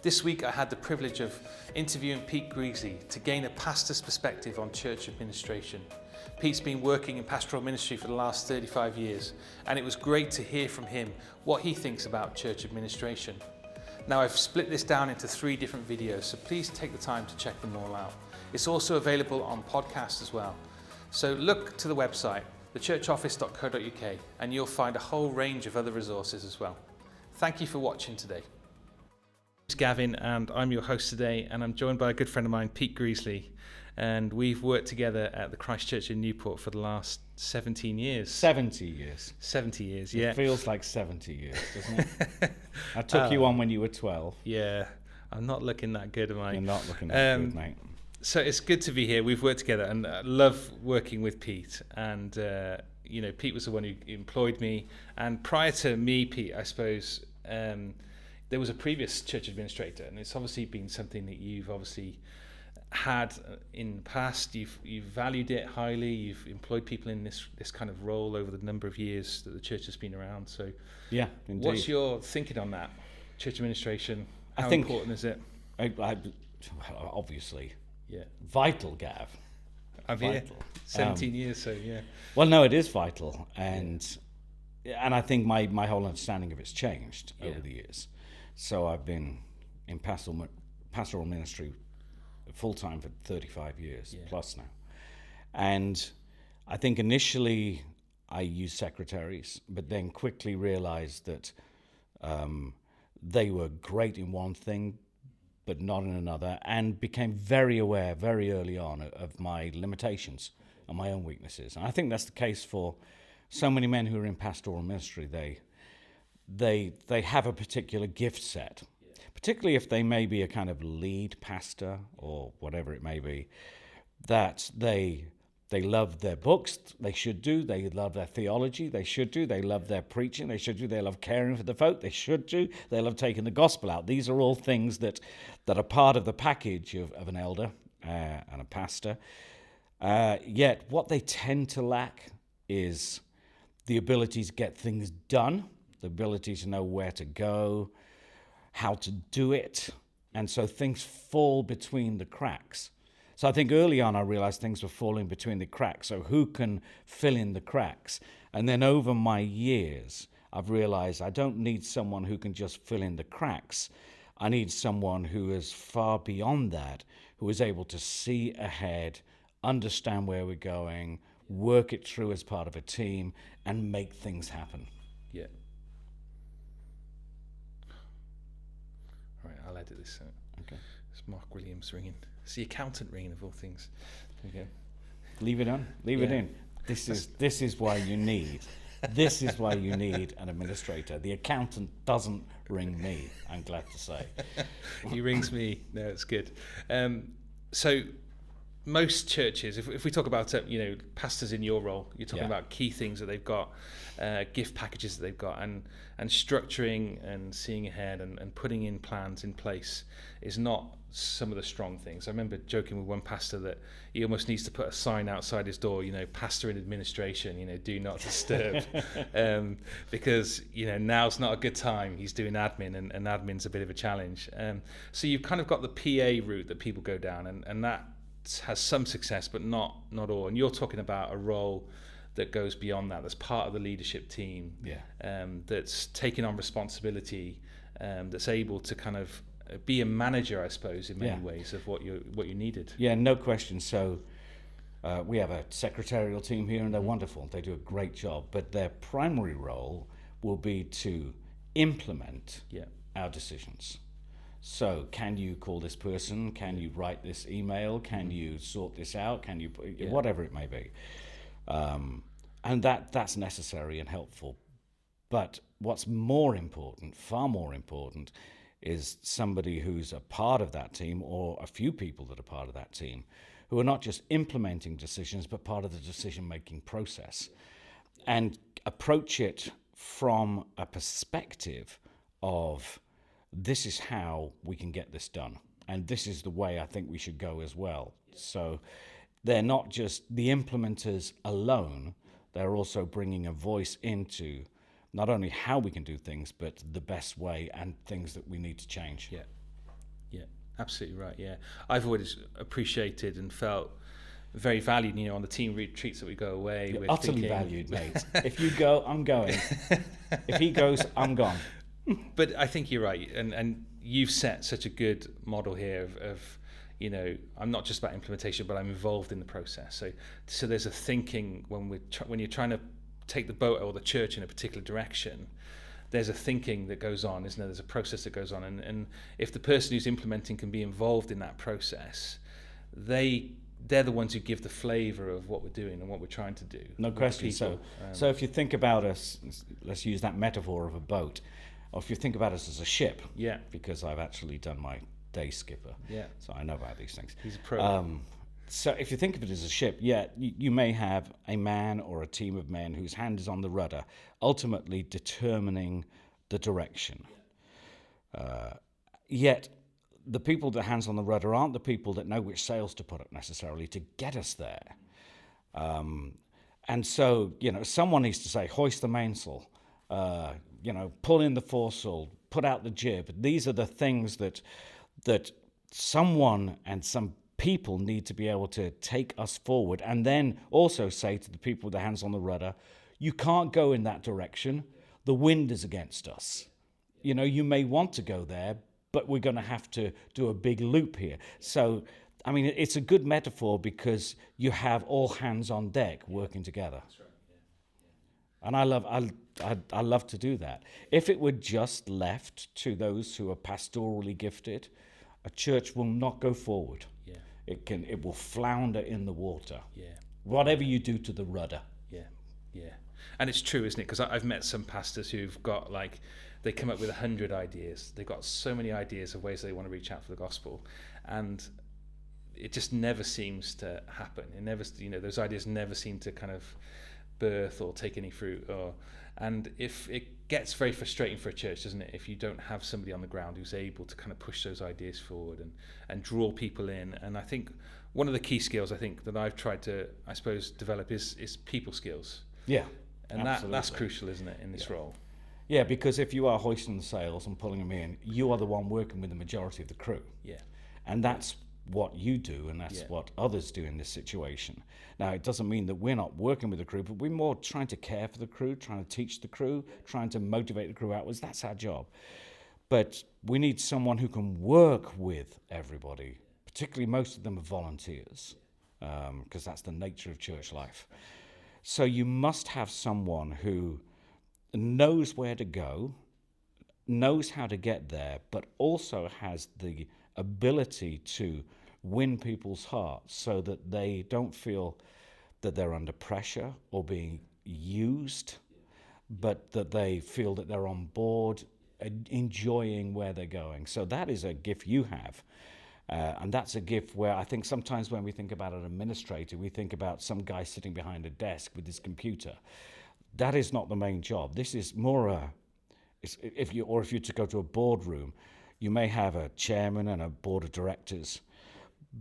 This week I had the privilege of interviewing Pete Greasley to gain a pastor's perspective on church administration. Pete's been working in pastoral ministry for the last 35 years, and it was great to hear from him what he thinks about church administration. Now I've split this down into 3 different videos, so please take the time to check them all out. It's also available on podcast as well. So look to the website, thechurchoffice.co.uk, and you'll find a whole range of other resources as well. Thank you for watching today. It's Gavin, and I'm your host today, and I'm joined by a good friend of mine, Pete Greasley, and we've worked together at the Christchurch in Newport for the last 17 years. 70 years. 70 years, yeah. It feels like 70 years, doesn't it? I took you on when you were 12. Yeah, I'm not looking that good, am I? You're not looking that good, mate. So it's good to be here. We've worked together, and I love working with Pete. And Pete was the one who employed me. And prior to me, Pete, I suppose there was a previous church administrator, and it's obviously been something that you've obviously had in the past. You've valued it highly. You've employed people in this kind of role over the number of years that the church has been around. So, yeah, indeed. What's your thinking on that? Church administration. How think important is it? Obviously. Yeah. Vital, Gav. I've been here 17 years, so yeah. Well, no, it is vital, and I think my whole understanding of it's changed over the years. So I've been in pastoral ministry full time for 35 years plus now, and I think initially I used secretaries, but then quickly realised that they were great in one thing, but not in another, and became very aware very early on of my limitations and my own weaknesses. And I think that's the case for so many men who are in pastoral ministry. They have a particular gift set, particularly if they may be a kind of lead pastor or whatever it may be, that they love their books, they should do. They love their theology, they should do. They love their preaching, they should do. They love caring for the folk, they should do. They love taking the gospel out. These are all things that are part of the package of an elder and a pastor. Yet what they tend to lack is the ability to get things done, the ability to know where to go, how to do it. And so things fall between the cracks. So I think early on I realized things were falling between the cracks. So who can fill in the cracks? And then over my years, I've realized I don't need someone who can just fill in the cracks. I need someone who is far beyond that, who is able to see ahead, understand where we're going, work it through as part of a team, and make things happen. Yeah. All right, I'll edit this out. Okay. It's Mark Williams ringing. It's the accountant ringing of all things. Okay. Leave it on. Leave it in. This is why you need. This is why you need an administrator. The accountant doesn't ring me, I'm glad to say. He rings me. No, it's good. So most churches, if we talk about pastors in your role, you're talking about key things that they've got, gift packages that they've got, and structuring and seeing ahead and putting in plans in place is not some of the strong things. I remember joking with one pastor that he almost needs to put a sign outside his door, pastor in administration, do not disturb, because now's not a good time. He's doing admin, and admin's a bit of a challenge. So you've kind of got the PA route that people go down, and that has some success, but not all. And you're talking about a role that goes beyond that. That's part of the leadership team. That's taking on responsibility. That's able to kind of be a manager, I suppose, in many ways of what you needed. Yeah, no question. So we have a secretarial team here, and they're wonderful. They do a great job. But their primary role will be to implement our decisions. So can you call this person? Can you write this email? Can you sort this out? Can you whatever it may be? And that's necessary and helpful. But what's more important, far more important, is somebody who's a part of that team, or a few people that are part of that team, who are not just implementing decisions, but part of the decision-making process, and approach it from a perspective of, this is how we can get this done, and this is the way I think we should go as well. So they're not just the implementers alone, they're also bringing a voice into not only how we can do things, but the best way and things that we need to change. Yeah. Yeah, absolutely right. Yeah, I've always appreciated and felt very valued, on the team retreats that we go away. You're we're utterly thinking, valued, mate. If you go, I'm going. If he goes, I'm gone. But I think you're right, and you've set such a good model here of I'm not just about implementation, but I'm involved in the process. So there's a thinking when you're trying to take the boat or the church in a particular direction. There's a thinking that goes on, isn't there? There's a process that goes on, and if the person who's implementing can be involved in that process, they're the ones who give the flavour of what we're doing and what we're trying to do. No question. So if you think about us, let's use that metaphor of a boat, or if you think about us as a ship, yeah, because I've actually done my day skipper, yeah, so I know about these things. He's a pro. So if you think of it as a ship, you may have a man or a team of men whose hand is on the rudder, ultimately determining the direction. Yet the people that hands on the rudder aren't the people that know which sails to put up necessarily to get us there. And so, someone needs to say, hoist the mainsail, pull in the foresail, put out the jib. These are the things that someone and some people need to be able to take us forward, and then also say to the people with their hands on the rudder, you can't go in that direction. The wind is against us. You may want to go there, but we're going to have to do a big loop here. So, I mean, it's a good metaphor because you have all hands on deck working together. That's right. Yeah. And I love to do that. If it were just left to those who are pastorally gifted, a church will not go forward. Yeah. It will flounder in the water. Yeah. Whatever you do to the rudder. Yeah. Yeah. And it's true, isn't it? Because I've met some pastors who've got they come up with 100 ideas. They've got so many ideas of ways they want to reach out for the gospel, and it just never seems to happen. It never, those ideas never seem to kind of birth or take any fruit. And if it gets very frustrating for a church, doesn't it? If you don't have somebody on the ground who's able to kind of push those ideas forward and draw people in. And I think one of the key skills that I've tried to, I suppose, develop is people skills. Yeah. And that's crucial, isn't it, in this role? Yeah, because if you are hoisting the sails and pulling them in, you are the one working with the majority of the crew. Yeah. And that's what you do, and that's what others do in this situation. Now, it doesn't mean that we're not working with the crew, but we're more trying to care for the crew, trying to teach the crew, trying to motivate the crew outwards. That's our job. But we need someone who can work with everybody, particularly most of them are volunteers, because that's the nature of church life. So you must have someone who knows where to go, knows how to get there, but also has the ability to win people's hearts so that they don't feel that they're under pressure or being used, but that they feel that they're on board, enjoying where they're going. So that is a gift you have. And that's a gift where I think sometimes when we think about an administrator, we think about some guy sitting behind a desk with his computer. That is not the main job. This is more if you to go to a boardroom, you may have a chairman and a board of directors,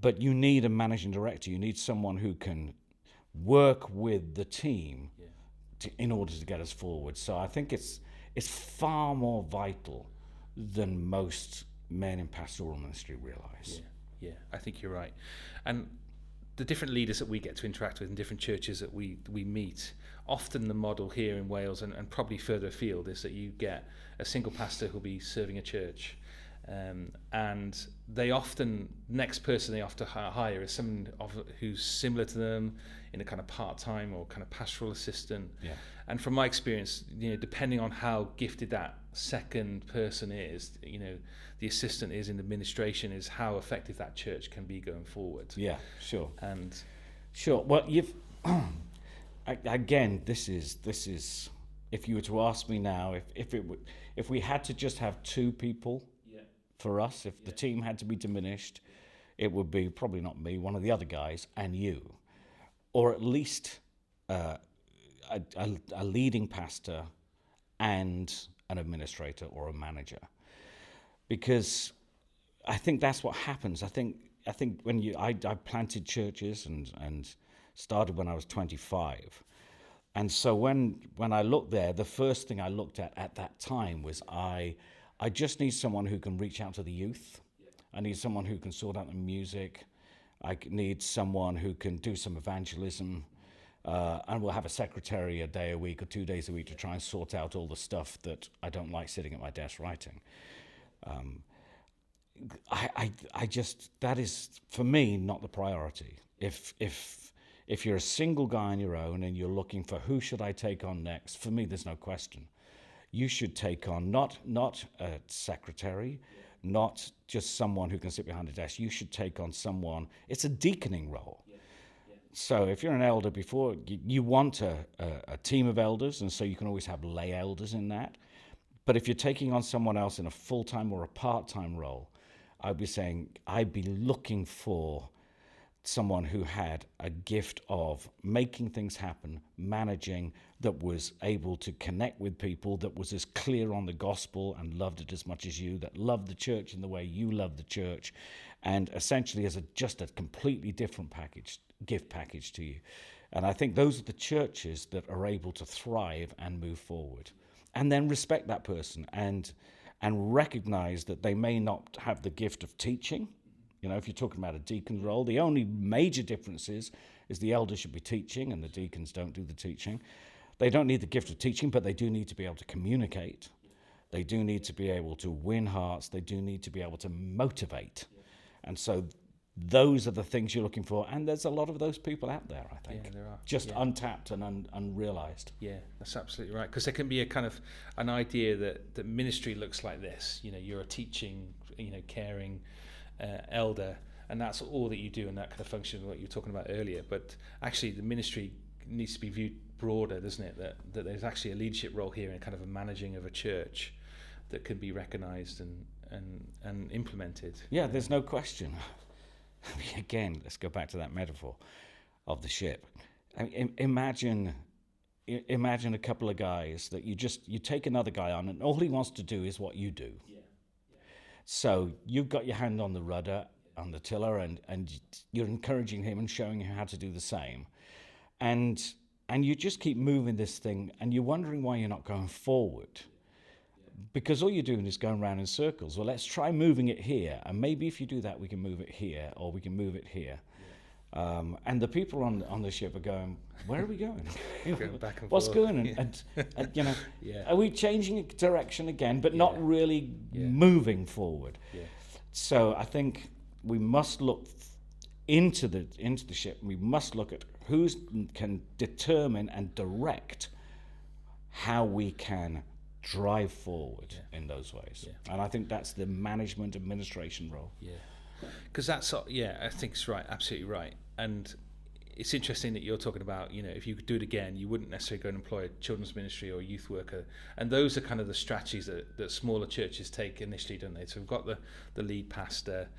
but you need a managing director. You need someone who can work with the team in order to get us forward. So I think it's far more vital than most men in pastoral ministry realize. Yeah, I think you're right. And the different leaders that we get to interact with in different churches that we meet, often the model here in Wales and probably further afield is that you get a single pastor who'll be serving a church, and next person they often hire is someone who's similar to them in a kind of part-time or kind of pastoral assistant. Yeah. And from my experience, depending on how gifted that second person is, the assistant is in administration, is how effective that church can be going forward. Yeah, sure. And sure. Well, you've again, this is if you were to ask me now, if we had to just have two people for us, if the team had to be diminished, it would be probably not me, one of the other guys, and you, or at least a leading pastor and an administrator or a manager, because I think that's what happens. I think when I planted churches and started when I was 25. And so when I looked there, the first thing I looked at that time was I just need someone who can reach out to the youth. I need someone who can sort out the music. I need someone who can do some evangelism. And we'll have a secretary a day a week or 2 days a week to try and sort out all the stuff that I don't like sitting at my desk writing. I just, that is, for me, not the priority. If you're a single guy on your own and you're looking for who should I take on next, for me, there's no question. You should take on not a secretary, not just someone who can sit behind a desk. You should take on someone. It's a deaconing role. So if you're an elder before, you want a team of elders, and so you can always have lay elders in that. But if you're taking on someone else in a full-time or a part-time role, I'd be looking for someone who had a gift of making things happen, managing, that was able to connect with people, that was as clear on the gospel and loved it as much as you, that loved the church in the way you love the church, and essentially as just a completely different gift package to you. And I think those are the churches that are able to thrive and move forward. And then respect that person and recognize that they may not have the gift of teaching. You know, if you're talking about a deacon role, the only major difference is the elders should be teaching and the deacons don't do the teaching. They don't need the gift of teaching, but they do need to be able to communicate. They do need to be able to win hearts. They do need to be able to motivate. And so those are the things you're looking for. And there's a lot of those people out there, I think. Yeah, there are. Just untapped and unrealized. Yeah, that's absolutely right. Because there can be a kind of an idea that ministry looks like this. You know, you're a teaching, caring elder, and that's all that you do, and that kind of function what you were talking about earlier. But actually the ministry needs to be viewed broader, doesn't it? That there's actually a leadership role here in kind of a managing of a church that can be recognized and implemented. Yeah, there's no question. I mean, again, let's go back to that metaphor of the ship. I mean, imagine a couple of guys that you take another guy on and all he wants to do is what you do. So you've got your hand on the rudder, on the tiller, and you're encouraging him and showing him how to do the same. And you just keep moving this thing, and you're wondering why you're not going forward. Because all you're doing is going around in circles. Well, let's try moving it here, and maybe if you do that, we can move it here, or we can move it here. And the people on the ship are going, where are we going? Going back and What's forth. going on? And are we changing direction again, but not really moving forward? Yeah. So I think we must look into the ship. We must look at who can determine and direct how we can drive forward in those ways. Yeah. And I think that's the management administration role. Yeah. Because I think it's right, absolutely right. And it's interesting that you're talking about, if you could do it again, you wouldn't necessarily go and employ a children's ministry or a youth worker. And those are kind of the strategies that smaller churches take initially, don't they? So we've got the lead pastor.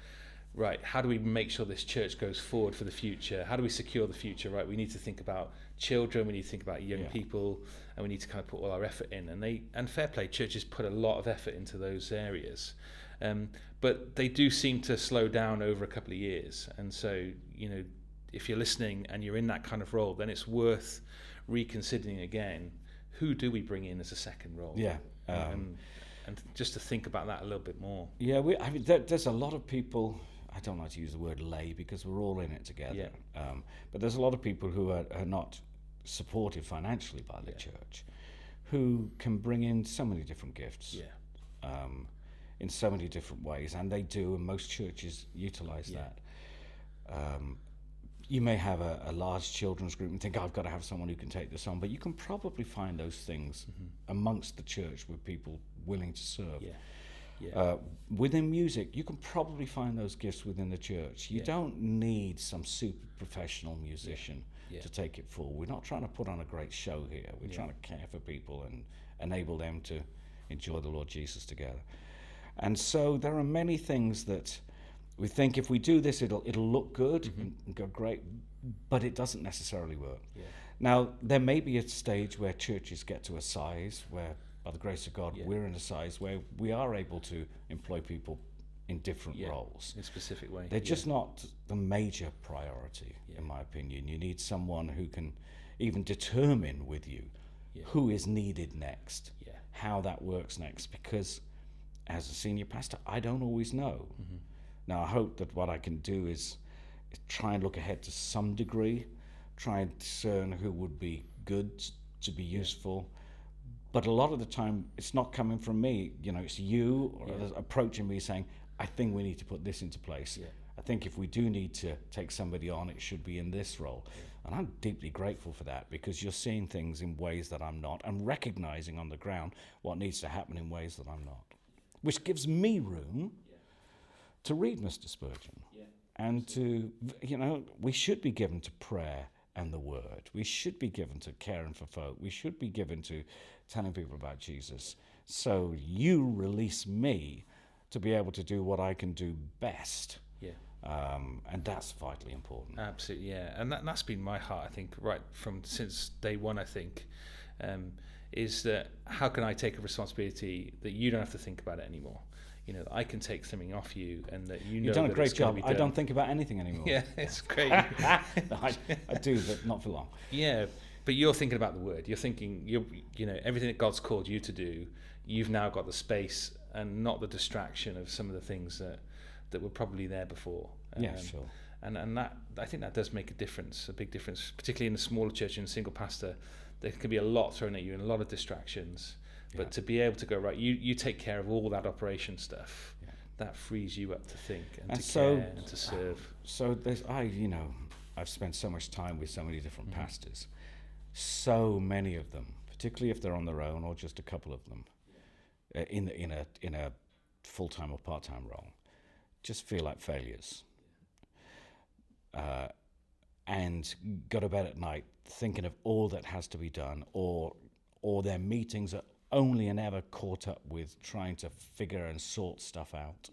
Right, how do we make sure this church goes forward for the future? How do we secure the future? Right, we need to think about children, we need to think about young people, and we need to kind of put all our effort in. And fair play, churches put a lot of effort into those areas. But they do seem to slow down over a couple of years. And so, if you're listening and you're in that kind of role, then it's worth reconsidering again, who do we bring in as a second role? Yeah. And just to think about that a little bit more. Yeah, there's a lot of people, I don't like to use the word lay because we're all in it together. Yeah. But there's a lot of people who are not supported financially by the church, who can bring in so many different gifts. In so many different ways, and they do, and most churches utilize that. You may have a large children's group and think, I've got to have someone who can take this on, but you can probably find those things amongst the church with people willing to serve. Within music, you can probably find those gifts within the church. You don't need some super professional musician to take it forward. We're not trying to put on a great show here. We're trying to care for people and enable them to enjoy the Lord Jesus together. And so there are many things that we think if we do this, it'll look good and go great, but it doesn't necessarily work. Now, there may be a stage where churches get to a size where, by the grace of God, we're in a size where we are able to employ people in different roles. In a specific way. They're just not the major priority, in my opinion. You need someone who can even determine with you who is needed next, how that works next, because as a senior pastor, I don't always know. Now, I hope that what I can do is try and look ahead to some degree, try and discern who would be good to be useful. But a lot of the time, it's not coming from me. It's you or others approaching me saying, I think we need to put this into place. Yeah. I think if we do need to take somebody on, it should be in this role. And I'm deeply grateful for that, because you're seeing things in ways that I'm not, and recognizing on the ground what needs to happen in ways that I'm not, which gives me room to read Mr. Spurgeon. And to, we should be given to prayer and the word. We should be given to caring for folk. We should be given to telling people about Jesus. So you release me to be able to do what I can do best. Yeah. And that's vitally important. Absolutely, yeah. And that's been my heart, I think, right from since day one, I think, is that how can I take a responsibility that you don't have to think about it anymore? I can take something off you, and that you've done a great job. I don't think about anything anymore. Yeah, it's great. I do, but not for long. Yeah, but you're thinking about the word. You're thinking, everything that God's called you to do. You've now got the space and not the distraction of some of the things that were probably there before. Yeah, sure. And that, I think that does make a difference, a big difference, particularly in a smaller church and a single pastor. There can be a lot thrown at you and a lot of distractions. But to be able to go, right, you take care of all that operation stuff, that frees you up to think and to care and to serve. So I've spent so much time with so many different pastors. So many of them, particularly if they're on their own or just a couple of them, in a full-time or part-time role, just feel like failures. And go to bed at night thinking of all that has to be done, or their meetings are only and ever caught up with trying to figure and sort stuff out,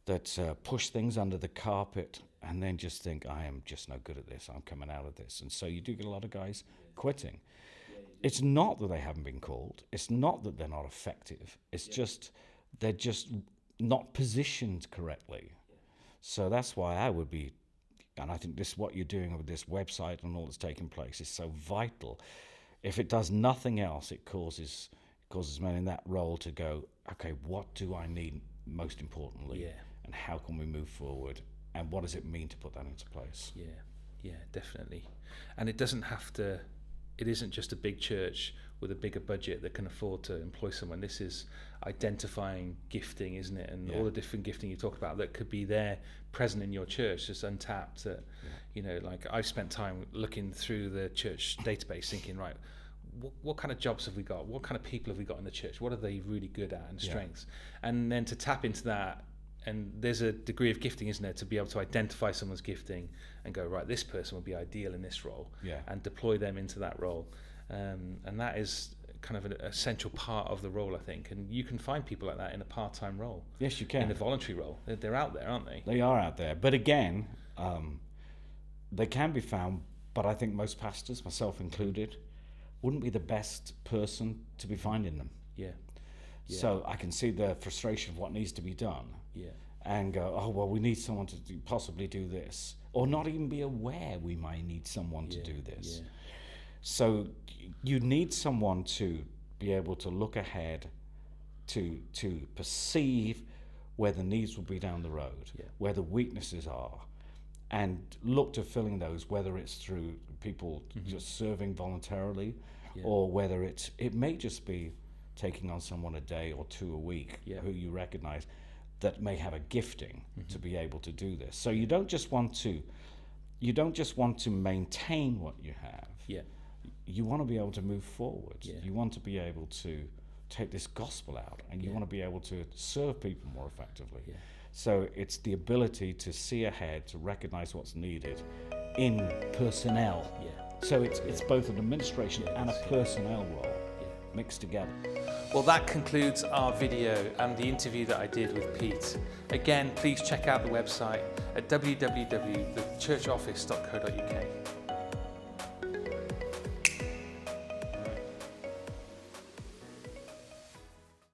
that push things under the carpet and then just think, I am just no good at this, I'm coming out of this. And so you do get a lot of guys quitting. It's not that they haven't been called, it's not that they're not effective, it's just they're just not positioned correctly. So that's why I would be, and I think this, what you're doing with this website and all that's taking place is so vital. If it does nothing else, it causes men in that role to go, okay, what do I need most importantly? Yeah. And how can we move forward? And what does it mean to put that into place? Yeah, definitely. And it isn't just a big church with a bigger budget that can afford to employ someone. This is identifying gifting, isn't it? And all the different gifting you talked about that could be there, present in your church, just untapped. That, like I've spent time looking through the church database thinking, right, what kind of jobs have we got? What kind of people have we got in the church? What are they really good at and strengths? And then to tap into that, and there's a degree of gifting, isn't there, to be able to identify someone's gifting and go, right, this person will be ideal in this role, and deploy them into that role. And that is kind of an essential part of the role, I think. And you can find people like that in a part-time role. Yes, you can. In a voluntary role. They're out there, aren't they? They are out there. But again, they can be found, but I think most pastors, myself included, wouldn't be the best person to be finding them. Yeah. So I can see the frustration of what needs to be done. Yeah. And go, oh, well, we need someone to possibly do this. Or not even be aware we might need someone to do this. Yeah. So you need someone to be able to look ahead, to perceive where the needs will be down the road, where the weaknesses are, and look to filling those, whether it's through people just serving voluntarily, or whether it may just be taking on someone a day or two a week who you recognize that may have a gifting to be able to do this. So you don't just want to maintain what you have. Yeah. You want to be able to move forward. Yeah. You want to be able to take this gospel out, and you want to be able to serve people more effectively. Yeah. So it's the ability to see ahead, to recognize what's needed in personnel. Yeah. So it's both an administration and a personnel role mixed together. Well, that concludes our video and the interview that I did with Pete. Again, please check out the website at www.thechurchoffice.co.uk.